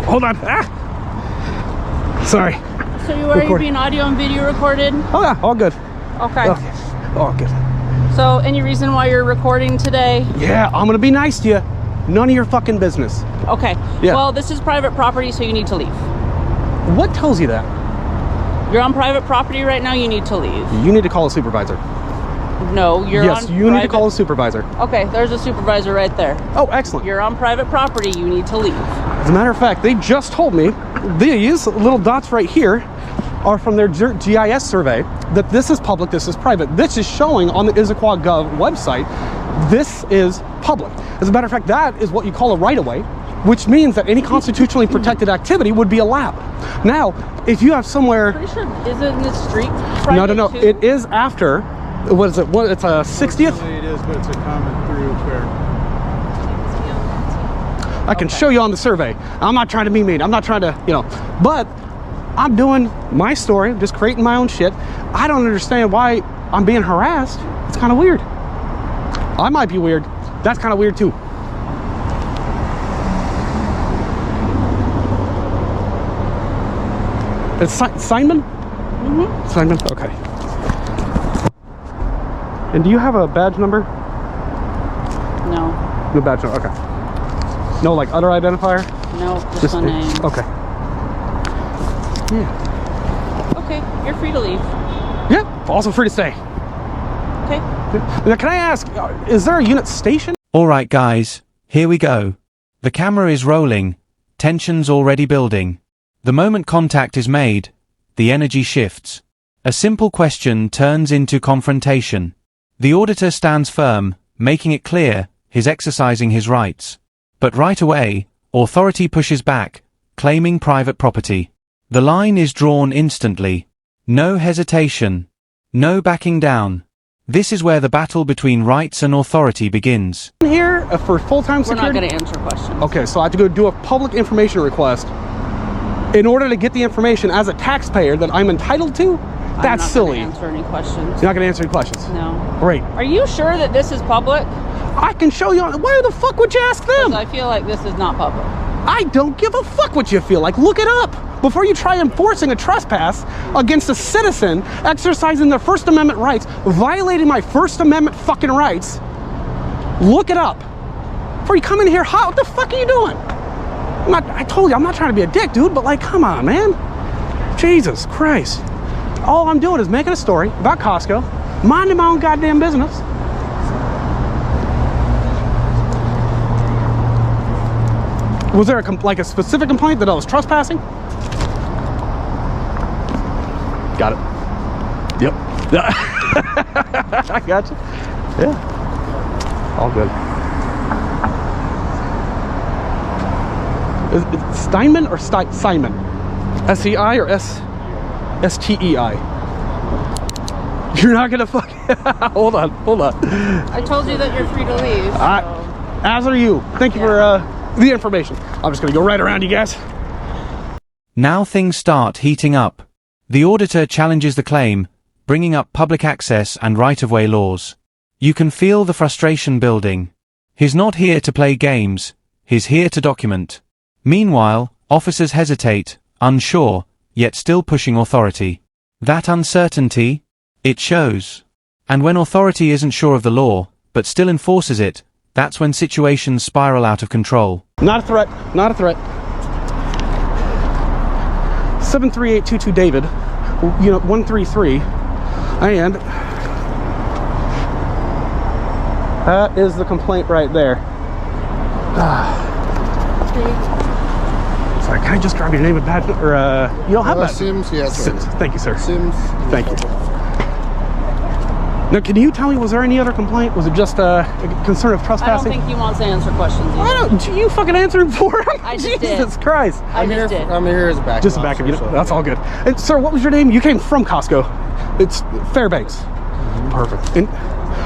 Hold on. Ah! Sorry. So you being audio and video recorded? Oh yeah, all good. Okay. All good. So any reason why you're recording today? Yeah, I'm gonna be nice to you. None of your fucking business. Okay. Yeah. Well, this is private property, so you need to leave. What tells you that? You're on private property right now, you need to leave. You need to call a supervisor. No, you're on Yes, you need to call a supervisor. Okay, there's a supervisor right there. Oh, excellent. You're on private property, you need to leave. As a matter of fact, they just told me these little dots right here are from their GIS survey that this is public, this is private. This is showing on the Issaquah Gov website, this is public. As a matter of fact, that is what you call a right-of-way, which means that any constitutionally protected activity would be allowed. Now, if you have somewhere... Pretty sure, isn't this street private No, too? it is after, what is it, it's a 60th? It is, but it's a common thoroughfare. I can show you on the survey. I'm not trying to be mean, I'm not trying to, but I'm doing my story, just creating my own shit. I don't understand why I'm being harassed. It's kind of weird. I might be weird. That's kind of weird too. It's Simon? Mm-hmm. Simon, okay. And do you have a badge number? No. No badge number, okay. No, like, other identifier? No, just a name. Okay. Yeah. Okay, you're free to leave. Yeah, also free to stay. Okay. Now, can I ask, is there a unit station? Alright guys, here we go. The camera is rolling, tension's already building. The moment contact is made, the energy shifts. A simple question turns into confrontation. The auditor stands firm, making it clear, he's exercising his rights. But right away, authority pushes back, claiming private property. The line is drawn instantly. No hesitation. No backing down. This is where the battle between rights and authority begins. Here for full-time security? We're not going to answer questions. Okay, so I have to go do a public information request in order to get the information as a taxpayer that I'm entitled to? That's silly. I'm not going to answer any questions. You're not going to answer any questions? No. Great. Are you sure that this is public? I can show you. Why the fuck would you ask them? I feel like this is not public. I don't give a fuck what you feel like. Look it up before you try enforcing a trespass against a citizen exercising their First Amendment rights, violating my First Amendment fucking rights. Look it up before you come in here hot. What the fuck are you doing? I told you, I'm not trying to be a dick, dude, but like, come on, man. Jesus Christ. All I'm doing is making a story about Costco, minding my own goddamn business. Was there a specific complaint that I was trespassing? Got it. Yep. I got you. Yeah. All good. Is it Steinman or Simon? S-E-I or S-T-E-I? You're not gonna fuck. Hold on. I told you that you're free to leave. As are you. Thank you for the information. I'm just gonna go right around you guys. Now things start heating up. The auditor challenges the claim, bringing up public access and right-of-way laws. You can feel the frustration building. He's not here to play games, he's here to document. Meanwhile, officers hesitate, unsure, yet still pushing authority. That uncertainty, it shows. And when authority isn't sure of the law, but still enforces it, that's when situations spiral out of control. Not a threat, not a threat. 73822 David, unit 133, and that is the complaint right there. Sorry, can I just grab your name and badge? Or you don't have that? Sims, yes. Sims. Thank you, sir. Sims. Thank you. Now, can you tell me, was there any other complaint? Was it just a concern of I don't trespassing? think he wants to answer questions either. I don't. You fucking answered for him. I just Jesus did. Christ. I just did. I'm here as a backup. Just a backup unit. That's all good. And sir, what was your name? You came from Costco. It's Fairbanks. Perfect. And,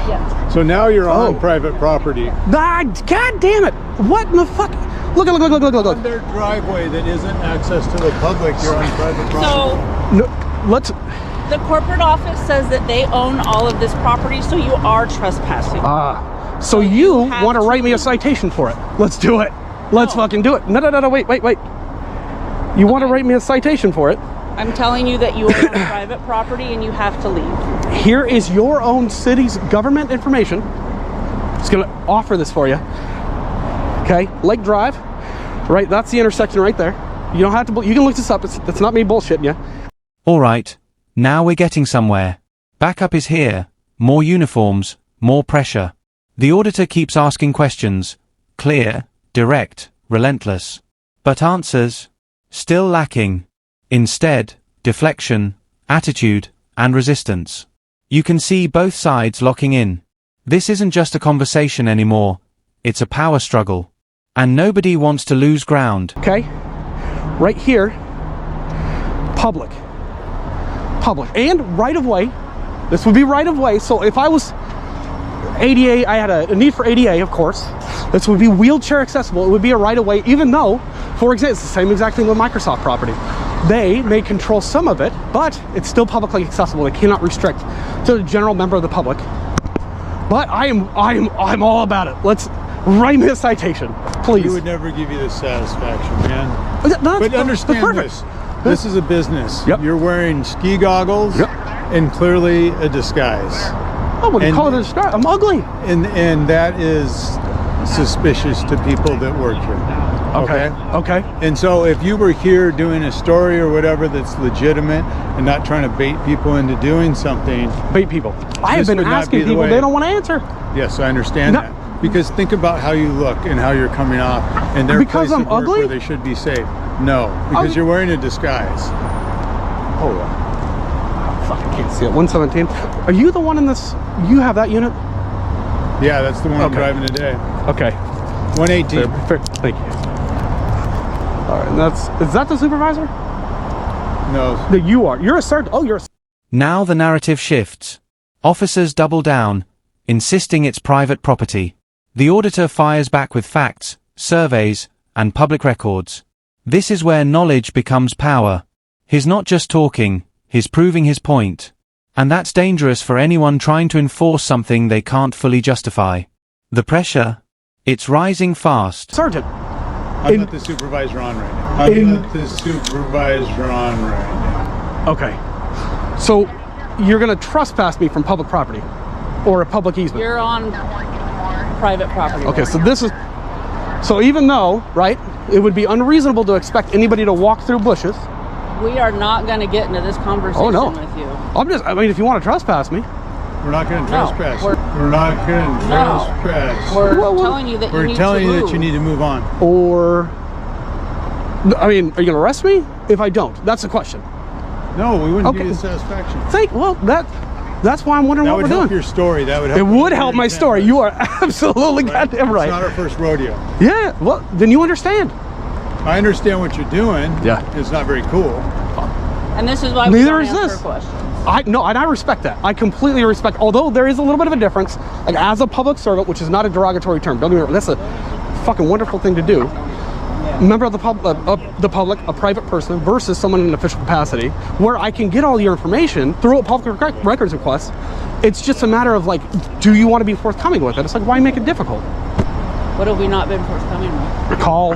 Yeah. So now you're on private property. God damn it! What in the fuck? Look. On their driveway that isn't access to the public, you're on private property. So No, let's. the corporate office says that they own all of this property, so you are trespassing. So you have want to write me a to- citation for it? Let's do it. Let's No. fucking do it. No. Wait. You want to write me a citation for it? I'm telling you that you are on private property and you have to leave. Here is your own city's government information. Just gonna offer this for you. Okay, Lake Drive, right? That's the intersection right there. You don't have to. You can look this up. It's not me bullshitting you. All right, now we're getting somewhere. Backup is here. More uniforms, more pressure. The auditor keeps asking questions. Clear, direct, relentless. But answers? Still lacking. Instead, deflection, attitude, and resistance. You can see both sides locking in. This isn't just a conversation anymore. It's a power struggle. And nobody wants to lose ground. Okay, right here, public. And right of way. This would be right of way. So if I was ADA, I had a need for ADA, of course. This would be wheelchair accessible. It would be a right of way, even though, for example, it's the same exact thing with Microsoft property. They may control some of it, but it's still publicly accessible. They cannot restrict to the general member of the public. But I'm all about it. Let's write me a citation, please. We would never give you the satisfaction, man. But understand this. This is a business. Yep. You're wearing ski goggles and clearly a disguise. Oh, what do you call it a disguise? I'm ugly. And that is suspicious to people that work here. Okay. And so if you were here doing a story or whatever that's legitimate and not trying to bait people into doing something. Bait people. I have been asking people, they don't want to answer. Yes, I understand that. Because think about how you look and how you're coming off, and their because place I'm of work ugly? where they should be safe. No, because you're wearing a disguise. Hold on. Fuck, I can't see it. 117. Are you the one in this? You have that unit? Yeah, that's the one I'm driving today. Okay. 118. Fair. Thank you. All right, and is that the supervisor? No. No, you are. You're a sergeant. Oh, you're a... Now the narrative shifts. Officers double down, insisting it's private property. The auditor fires back with facts, surveys, and public records. This is where knowledge becomes power. He's not just talking, he's proving his point. And that's dangerous for anyone trying to enforce something they can't fully justify. The pressure? It's rising fast. Sergeant. I'm not the supervisor on right now. I'm not the supervisor on right now. Okay. So you're going to trespass me from public property or a public easement? You're on private property. Okay, so this is... So even though, right, it would be unreasonable to expect anybody to walk through bushes. We are not going to get into this conversation with you. I mean, if you want to trespass me. We're not going to trespass. We're not going to trespass. We're telling you that you need to move. We're telling you that you need to move on. Or... I mean, are you going to arrest me if I don't? That's the question. No, we wouldn't give you satisfaction. That's why I'm wondering what we're doing. That would help your story. That would help. It would help my story. You are absolutely goddamn right. It's not our first rodeo. Yeah, well, then you understand. I understand what you're doing. Yeah. It's not very cool. And this is why we don't answer questions. I respect that. I completely respect. Although there is a little bit of a difference. Like as a public servant, which is not a derogatory term. Don't get me wrong. That's a fucking wonderful thing to do. Member of the public, a private person versus someone in an official capacity, where I can get all your information through a public records request. It's just a matter of like, do you want to be forthcoming with it? It's like, why make it difficult? What have we not been forthcoming with? Call.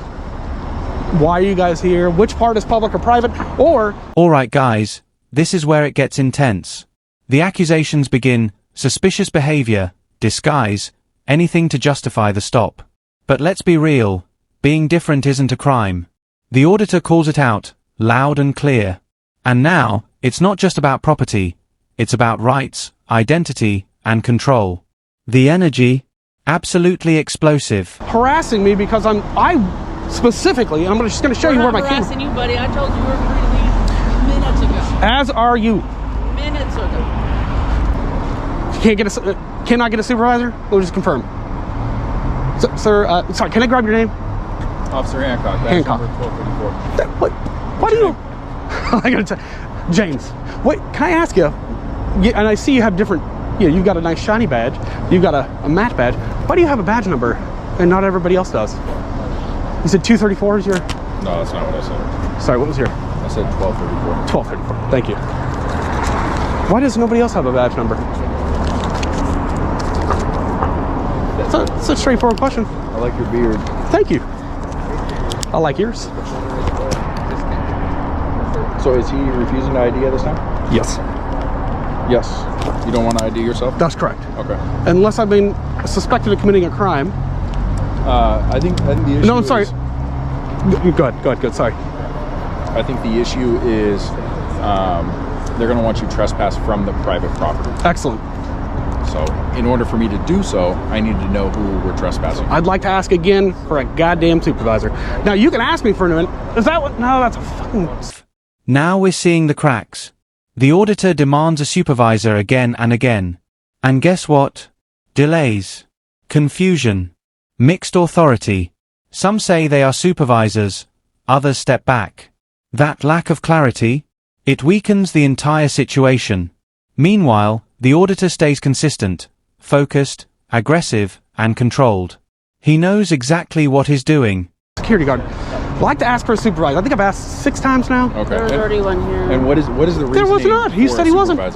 Why are you guys here? Which part is public or private? Or... All right, guys, this is where it gets intense. The accusations begin: suspicious behavior, disguise, anything to justify the stop. But let's be real. Being different isn't a crime. The auditor calls it out, loud and clear. And now, it's not just about property, it's about rights, identity, and control. The energy? Absolutely explosive. Harassing me because I specifically, and I'm just going to show you where my camera... I'm not harassing you, buddy. I told you we're free to leave minutes ago. As are you. Minutes ago. Cannot get a supervisor? We'll just confirm. Sir, sorry, can I grab your name? Officer Hancock. Hancock. Number 1234. What do you... I gotta tell... James, wait, can I ask you? And I see you have different... you've got a nice shiny badge. You've got a matte badge. Why do you have a badge number and not everybody else does? You said 234 is your... No, that's not what I said. Sorry, what was your... I said 1234. 1234. Thank you. Why does nobody else have a badge number? It's a straightforward question. I like your beard. Thank you. I like yours. So is he refusing to ID at this time? Yes. Yes. You don't want to ID yourself? That's correct. Okay. Unless I've been suspected of committing a crime. I think the issue No, I'm sorry. is- Go ahead, sorry. I think the issue is they're going to want you trespass from the private property. Excellent. So in order for me to do so, I need to know who we're trespassing. I'd like to ask again for a goddamn supervisor. Now, you can ask me for a minute. Is that what? No, that's a fucking... Now we're seeing the cracks. The auditor demands a supervisor again and again. And guess what? Delays. Confusion. Mixed authority. Some say they are supervisors, others step back. That lack of clarity? It weakens the entire situation. Meanwhile, the auditor stays consistent, focused, aggressive, and controlled. He knows exactly what he's doing. Security guard. I'd like to ask for a supervisor. I think I've asked 6 times now. Okay. There was already one here. And what is the reason? There was not. He said he wasn't. I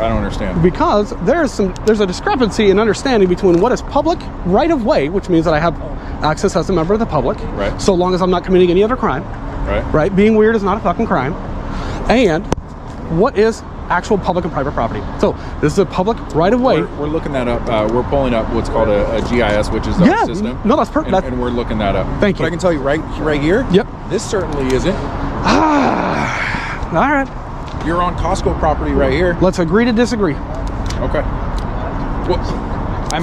don't understand. Because there's a discrepancy in understanding between what is public right of way, which means that I have access as a member of the public, Right. so long as I'm not committing any other crime, Right. right? Being weird is not a fucking crime. And what is actual public and private property? So this is a public right of way. We're looking that up. We're pulling up what's called a GIS, which is our Yeah, system. no, that's perfect. And we're looking that up. Thank But you. I can tell you right here. Yep. This certainly isn't. All right, You're on Costco property right here. let's agree to disagree. Okay. Well,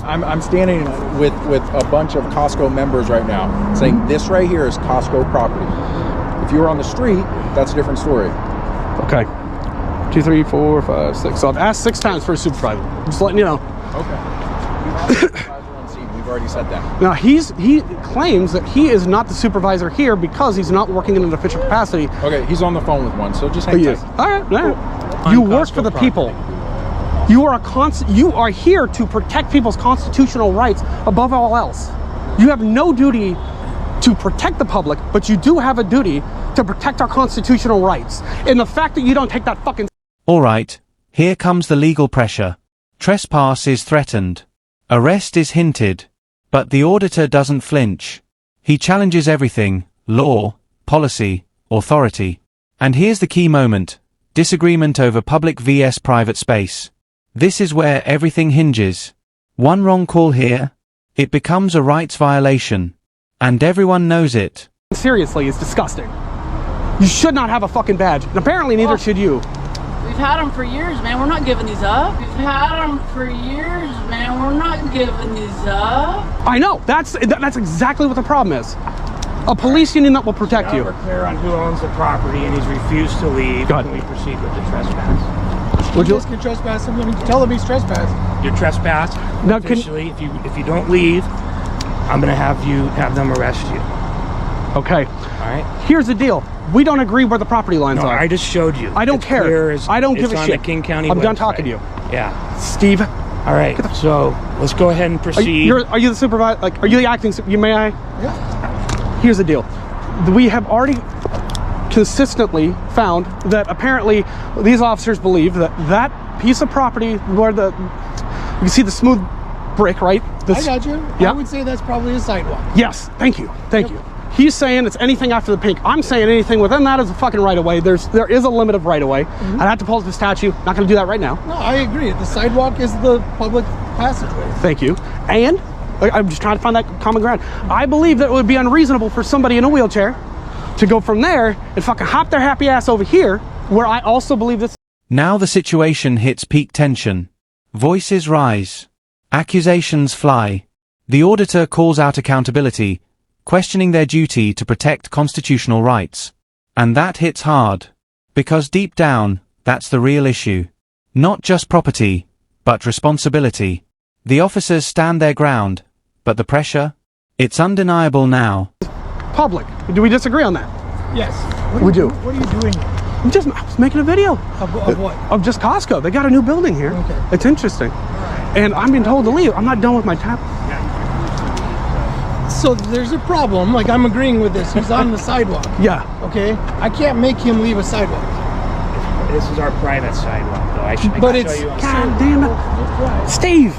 I'm standing with a bunch of Costco members right now, saying this right here is Costco property. If you were on the street, that's a different story. Okay. 2, 3, 4, 5, 6. So I've asked 6 times for a supervisor. Just letting you know. Okay. We've already said that. Now he claims that he is not the supervisor here because he's not working in an official capacity. Okay, he's on the phone with one, so just hang He tight. is. All right. You work for the people. You are here to protect people's constitutional rights above all else. You have no duty to protect the public, but you do have a duty to protect our constitutional rights. And the fact that you don't take that fucking... Alright, here comes the legal pressure. Trespass is threatened. Arrest is hinted. But the auditor doesn't flinch. He challenges everything: law, policy, authority. And here's the key moment: disagreement over public vs private space. This is where everything hinges. One wrong call here, it becomes a rights violation. And everyone knows it. Seriously, is disgusting. You should not have a fucking badge. And apparently neither should you. We've had them for years, man. We're not giving these up. We've had them for years, man. We're not giving these up. I know. That's exactly what the problem is. A police union that will protect Now you. we're clear on who owns the property and he's refused to leave. Go ahead. Can we proceed with the trespass? Would you? Can trespass him. I mean, tell him he's trespassed. You're trespassed Now, can- officially. If you don't leave, I'm gonna have them arrest you. Okay. All right? Here's the deal. We don't agree where the property lines No, are. I just showed you. I don't It's care. clear as- I don't give it's a on shit. the King County I'm done website. talking to you. Yeah. Steve, All right. So let's go ahead and proceed. are you the supervisor? Like, are you the acting? You may I? Yeah. Here's the deal. We have already consistently found that apparently these officers believe that that piece of property where you can see the smooth brick, right? I got you. Yeah. I would say that's probably a sidewalk. Yes. Thank you. Thank you. He's saying it's anything after the pink. I'm saying anything within that is a fucking right of way. There is a limit of right of way. I'd have to pull up the statute. Not going to do that right now. No, I agree. The sidewalk is the public passageway. Thank you. And I'm just trying to find that common ground. I believe that it would be unreasonable for somebody in a wheelchair to go from there and fucking hop their happy ass over here, where I also believe this. Now the situation hits peak tension. Voices rise. Accusations fly. The auditor calls out accountability, questioning their duty to protect constitutional rights. And that hits hard. Because deep down, that's the real issue. Not just property, but responsibility. The officers stand their ground, but the pressure? It's undeniable now. Public. Do we disagree on that? Yes. We do. What are you doing? I was making a video Of what? of just Costco. They got a new building here. Okay. It's interesting. And I'm being told to leave. I'm not done with my tap. So there's a problem. Like, I'm agreeing with this. He's on the sidewalk. Yeah. Okay? I can't make him leave a sidewalk. This is our private sidewalk, though. I can But show it's- you on God damn it. Steve.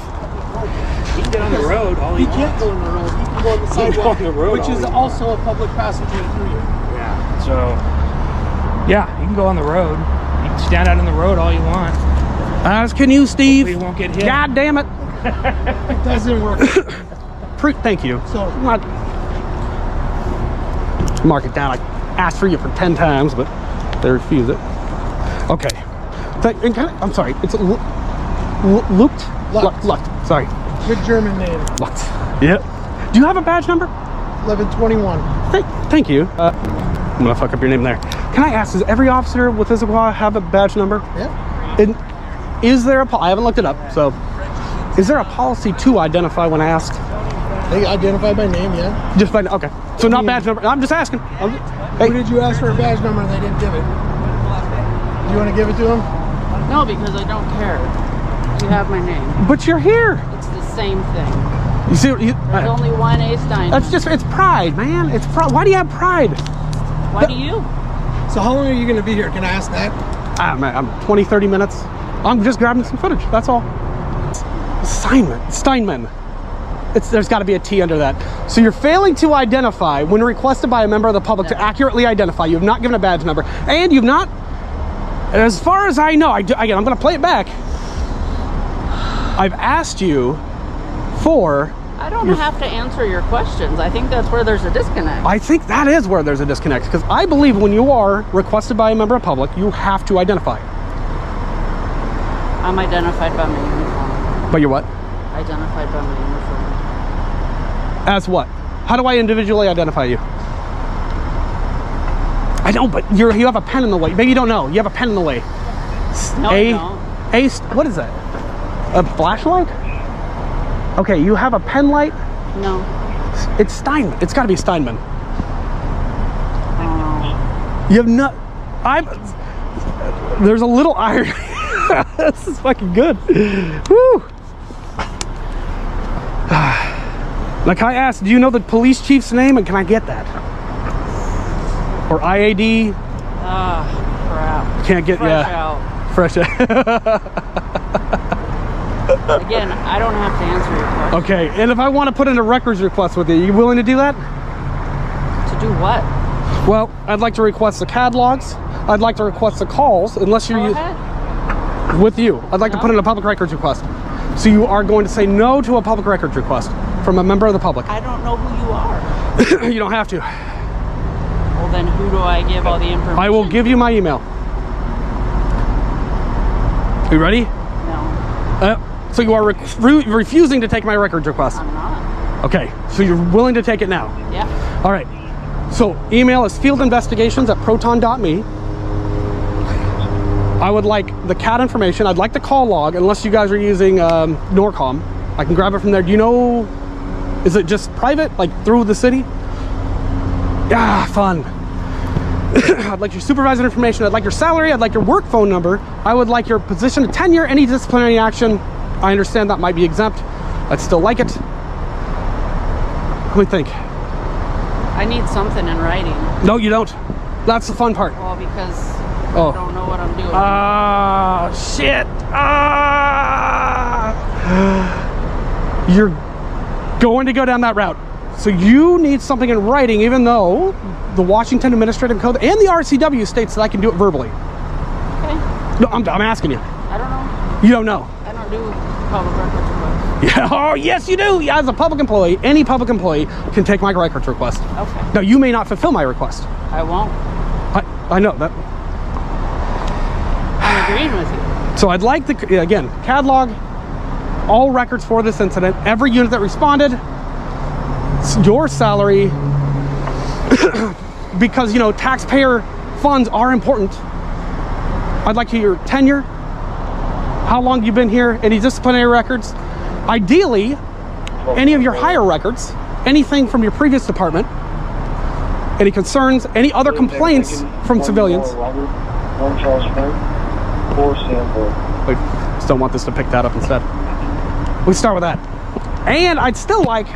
He can get on the road. All he He can't go on the road. He can go on the He can go sidewalk, on the road which all is he- also a public passageway through here. Yeah. So Yeah, you can go on the road. You can stand out in the road all you want. As can you, Steve. Hopefully you won't get hit. God damn it. It doesn't work. Thank you. So- Not, mark it down. I asked for you for 10 times, but they refused it. Okay. I'm sorry. It's Lucht? Lucht. Sorry. Good German name. Lucht. Yeah. Do you have a badge number? 1121. Thank you. I'm gonna fuck up your name there. Can I ask, does every officer with Issaquah have a badge number? Yeah. And is there I haven't looked it up, so is there a policy to identify when asked? They identify by name, yeah. Just by, okay. So not badge number. I'm just asking. Who did you ask for a badge number and they didn't give it? You want to give it to them? No, because I don't care. You have my name. But you're here. It's the same thing. You see, There's only one A Stein. that's just, it's pride, man. It's pride. Why do you have pride? Why do you? So how long are you going to be here? Can I ask that? I'm 20, 30 minutes. I'm just grabbing some footage. That's all. Steinman. There's got to be a T under that. So you're failing to identify when requested by a member of the public to accurately identify. You have not given a badge number, and you've not, as far as I know, again, I'm going to play it back. I've asked you for. I don't have to answer your questions. I think that's where there's a disconnect. I think that is where there's a disconnect, because I believe when you are requested by a member of public, you have to identify. I'm identified by my uniform. But you're what? Identified by my uniform. As what? How do I individually identify you? I know, but you have a pen in the way. Maybe you don't know. You have a pen in the way. No, I don't. What is that? A flashlight? Okay, you have a pen light? No. It's Steinman. It's got to be Steinman. You have not. There's a little irony. This is fucking good. Woo. Now, can I ask, do you know the police chief's name, and can I get that? Or IAD? Crap. Can't get, Fresh yeah. out. Fresh out. Again, I don't have to answer your question. Okay, and if I want to put in a records request with you, you willing to do that? To do what? Well, I'd like to request the catalogs. I'd like to request the calls, unless you're Go ahead. with you. I'd like to put in a public records request. So you are going to say no to a public records request from a member of the public. I don't know who you are. You don't have to. Well, then who do I give all the information? I will give you my email. You ready? No, So you are refusing to take my records request. I'm not. Okay, so you're willing to take it now. Yeah. All right. So email is fieldinvestigations@proton.me. I would like the CAT information. I'd like the call log, unless you guys are using Norcom. I can grab it from there. Do you know, is it just private, like through the city? Yeah, fun. I'd like your supervisor information. I'd like your salary. I'd like your work phone number. I would like your position of tenure, any disciplinary action. I understand that might be exempt. I'd still like it. Let me think. I need something in writing. No, you don't. That's the fun part. Well, because Oh. I don't know what I'm doing. Shit. You're going to go down that route. So you need something in writing, even though the Washington Administrative Code and the RCW states that I can do it verbally. Okay. No, I'm asking you. I don't know. You don't know. I don't do public records requests. Yeah. Oh, yes, you do. As a public employee, any public employee can take my records request. Okay. Now, you may not fulfill my request. I won't. I know that. I'm agreeing with you. So I'd like the, again, catalog all records for this incident, every unit that responded, your salary, because, you know, taxpayer funds are important. I'd like your tenure, how long you've been here, any disciplinary records, ideally, any of your hire records, anything from your previous department, any concerns, any other complaints from civilians. We still want this to pick that up instead. We start with that. And I'd still like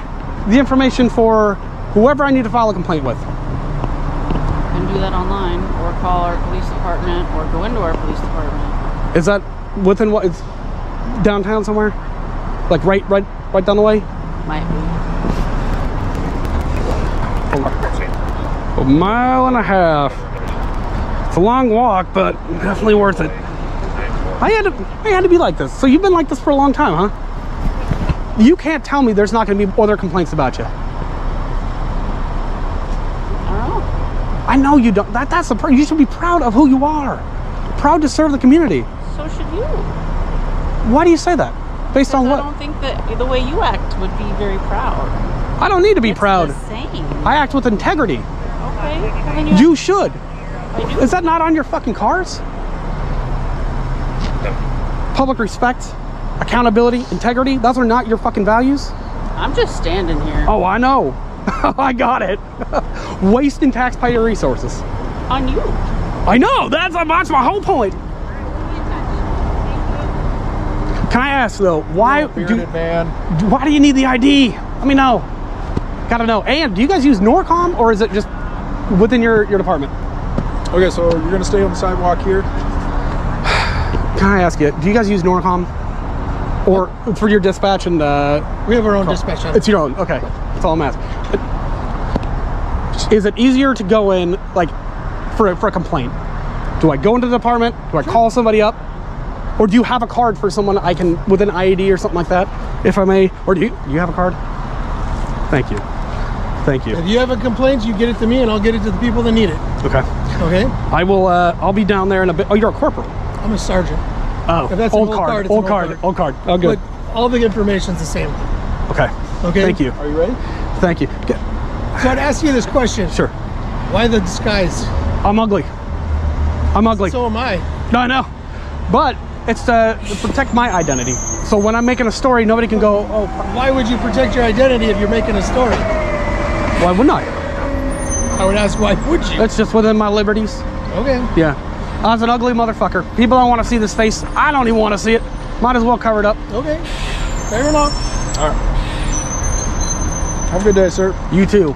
the information for whoever I need to file a complaint with. You can do that online, or call our police department, or go into our police department. Is that within what? It's downtown somewhere? Like right down the way? Might be. A mile and a half. It's a long walk, but definitely worth it. I had to be like this. So you've been like this for a long time, huh? You can't tell me there's not going to be other complaints about you. I don't know. I know you don't. That's the part. You should be proud of who you are. Proud to serve the community. So should you. Why do you say that? Based on I what? don't think that the way you act would be very proud. I don't need to be It's proud. the same. I act with integrity. Okay. Well, then You should. I do. Is that not on your fucking cars? Public respect, accountability, integrity, those are not your fucking values? I'm just standing here. Oh, I know. I got it. Wasting taxpayer resources. On you. I know, that's my whole point. Can I ask though, why Bearded man. why do you need the ID? Let me know. Gotta know. And do you guys use Norcom or is it just within your department? Okay, so you're gonna stay on the sidewalk here. Can I ask you, do you guys use Norcom? Or for your dispatch and We have our own dispatch. it's your own, okay. That's all I'm asking. Is it easier to go in like for a complaint? Do I go into the department? Do I call somebody up? Or do you have a card for someone I can with an IED or something like that, if I may? Or do you have a card? Thank you. Thank you. If you have a complaint, you get it to me and I'll get it to the people that need it. Okay. Okay? I will I'll be down there in a bit. Oh, you're a corporal. I'm a sergeant. Oh, If that's an old old card. card, it's Old an card. old card. Old card. Oh, good. But all the information's the same. Okay. Okay? Thank you. Are you ready? Thank you. So I'd ask you this question. Sure. Why the disguise? I'm ugly. I'm ugly. So am I. No, I know. But it's to protect my identity. So when I'm making a story, nobody can go, oh, Why would you protect your identity if you're making a story? why wouldn't I? I would ask, why would you? It's just within my liberties. Okay. Yeah. I was an ugly motherfucker. People don't want to see this face. I don't even want to see it. Might as well cover it up. Okay. Fair enough. All right. Have a good day, sir. You too.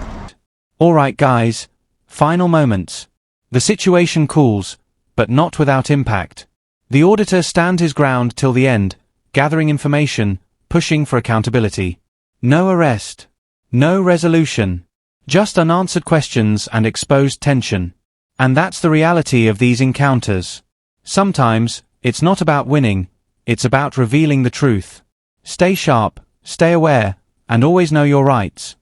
Alright guys. Final moments. The situation cools, but not without impact. The auditor stands his ground till the end, gathering information, pushing for accountability. No arrest. No resolution. Just unanswered questions and exposed tension. And that's the reality of these encounters. Sometimes, it's not about winning, it's about revealing the truth. Stay sharp, stay aware, and always know your rights.